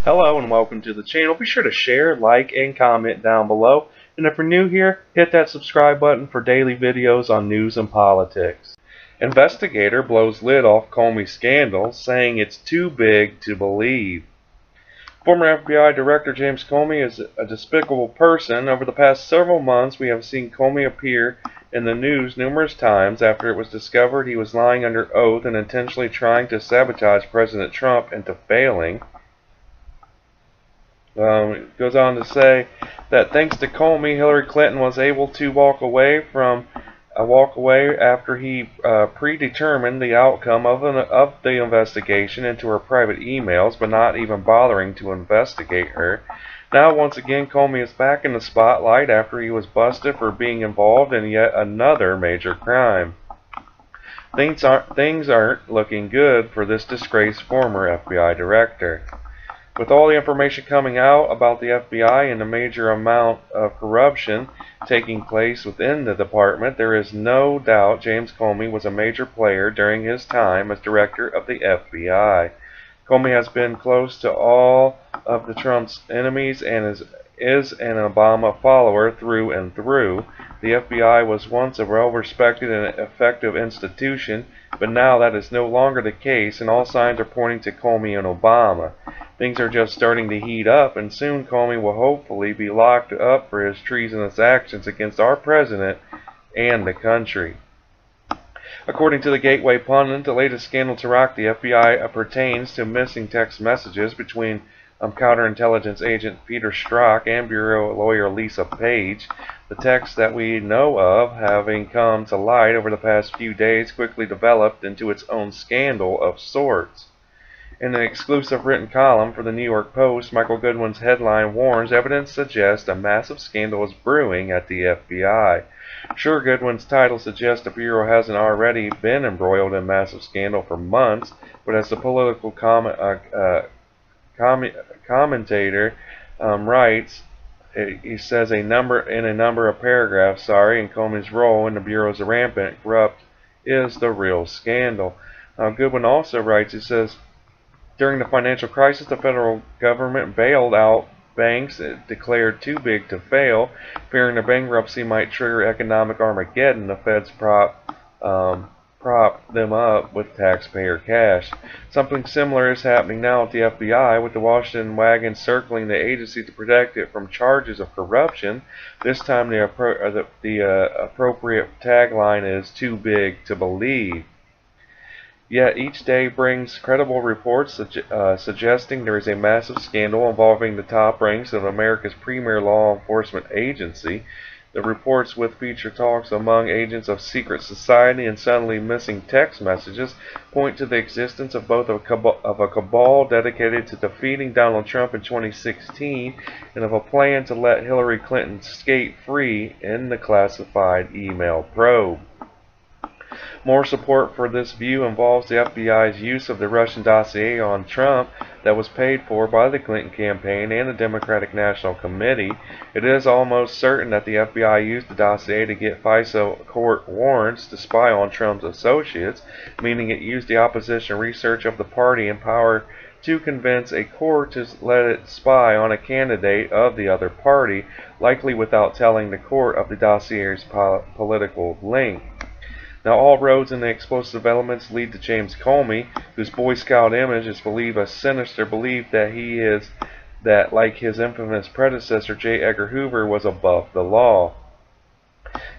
Hello and welcome to the channel. Be sure to share, like, and comment down below. And if you're new here, hit that subscribe button for daily videos on news and politics. Investigator blows lid off Comey scandal, saying it's too big to believe. Former FBI Director James Comey is a despicable person. Over the past several months, we have seen Comey appear in the news numerous times after it was discovered he was lying under oath and intentionally trying to sabotage President Trump into failing. It goes on to say that thanks to Comey, Hillary Clinton was able to walk away after he predetermined the outcome of the investigation into her private emails, but not even bothering to investigate her. Now, once again, Comey is back in the spotlight after he was busted for being involved in yet another major crime. Things aren't looking good for this disgraced former FBI director. With all the information coming out about the FBI and the major amount of corruption taking place within the department, there is no doubt James Comey was a major player during his time as director of the FBI. Comey has been close to all of the Trump's enemies and is an Obama follower through and through. The FBI was once a well-respected and effective institution, but now that is no longer the case, and all signs are pointing to Comey and Obama. Things are just starting to heat up, and soon Comey will hopefully be locked up for his treasonous actions against our president and the country. According to the Gateway Pundit, the latest scandal to rock the FBI pertains to missing text messages between counterintelligence agent Peter Strzok and Bureau lawyer Lisa Page. The texts that we know of, having come to light over the past few days, quickly developed into its own scandal of sorts. In an exclusive written column for the New York Post, Michael Goodwin's headline warns evidence suggests a massive scandal is brewing at the FBI. Sure, Goodwin's title suggests the Bureau hasn't already been embroiled in massive scandal for months, but as the political commentator writes, he says in a number of paragraphs, and Comey's role in the Bureau's rampant corrupt is the real scandal. Goodwin also writes, he says, during the financial crisis, the federal government bailed out banks declared too big to fail. Fearing the bankruptcy might trigger economic Armageddon, the feds prop them up with taxpayer cash. Something similar is happening now at the FBI, with the Washington wagon circling the agency to protect it from charges of corruption. This time the appropriate tagline is "too big to believe." Yet each day brings credible reports suggesting there is a massive scandal involving the top ranks of America's premier law enforcement agency. The reports, which feature talks among agents of secret society and suddenly missing text messages, point to the existence of both a cabal dedicated to defeating Donald Trump in 2016 and of a plan to let Hillary Clinton skate free in the classified email probe. More support for this view involves the FBI's use of the Russian dossier on Trump that was paid for by the Clinton campaign and the Democratic National Committee. It is almost certain that the FBI used the dossier to get FISA court warrants to spy on Trump's associates, meaning it used the opposition research of the party and power to convince a court to let it spy on a candidate of the other party, likely without telling the court of the dossier's political link. Now, all roads in the explosive developments lead to James Comey, whose Boy Scout image is believed a sinister belief that, like his infamous predecessor J. Edgar Hoover, was above the law.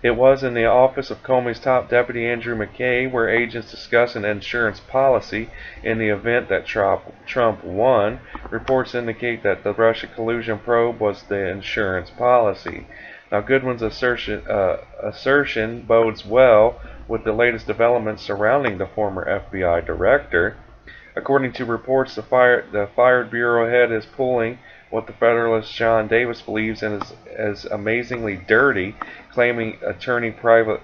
It was in the office of Comey's top deputy Andrew McKay where agents discussed an insurance policy in the event that Trump won. Reports indicate that the Russia collusion probe was the insurance policy. Now, Goodwin's assertion bodes well with the latest developments surrounding the former FBI director. According to reports, the fired bureau head is pulling what the Federalist John Davis believes in as amazingly dirty, claiming attorney-client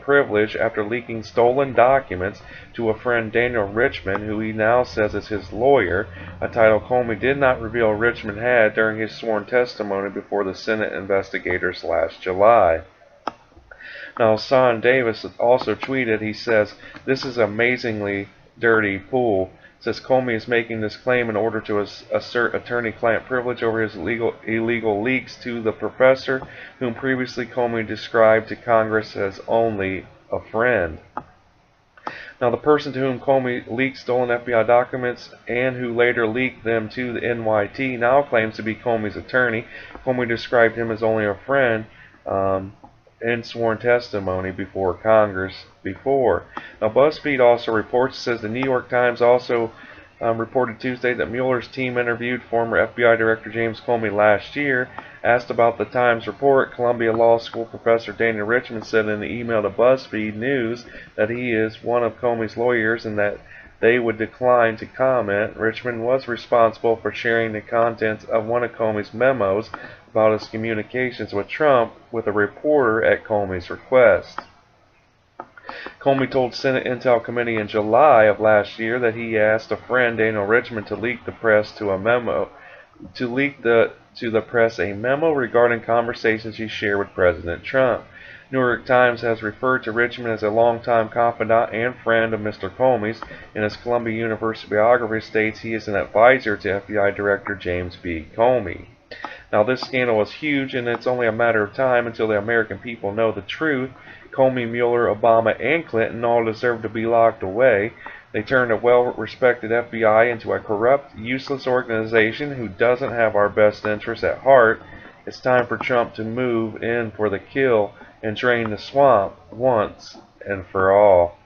privilege after leaking stolen documents to a friend Daniel Richman, who he now says is his lawyer, a title Comey did not reveal Richman had during his sworn testimony before the Senate investigators last July. Now, Son Davis also tweeted, he says, "This is amazingly dirty pool. says Comey is making this claim in order to assert attorney-client privilege over his illegal leaks to the professor, whom previously Comey described to Congress as only a friend. Now, the person to whom Comey leaked stolen FBI documents and who later leaked them to the NYT now claims to be Comey's attorney. Comey described him as only a friend in sworn testimony before Congress before. Now, BuzzFeed also reports, says the New York Times also reported Tuesday that Mueller's team interviewed former FBI Director James Comey last year. Asked about the Times report, Columbia Law School professor Daniel Richman said in an email to BuzzFeed News that he is one of Comey's lawyers and that they would decline to comment. Richman was responsible for sharing the contents of one of Comey's memos about his communications with Trump with a reporter at Comey's request. Comey told Senate Intel Committee in July of last year that he asked a friend, Daniel Richman, to leak the press to the press a memo regarding conversations he shared with President Trump. New York Times has referred to Richman as a longtime confidant and friend of Mr. Comey's. In his Columbia University biography states he is an advisor to FBI Director James B. Comey. Now, this scandal is huge, and it's only a matter of time until the American people know the truth. Comey, Mueller, Obama, and Clinton all deserve to be locked away. They turned a well-respected FBI into a corrupt, useless organization who doesn't have our best interests at heart. It's time for Trump to move in for the kill and drain the swamp once and for all.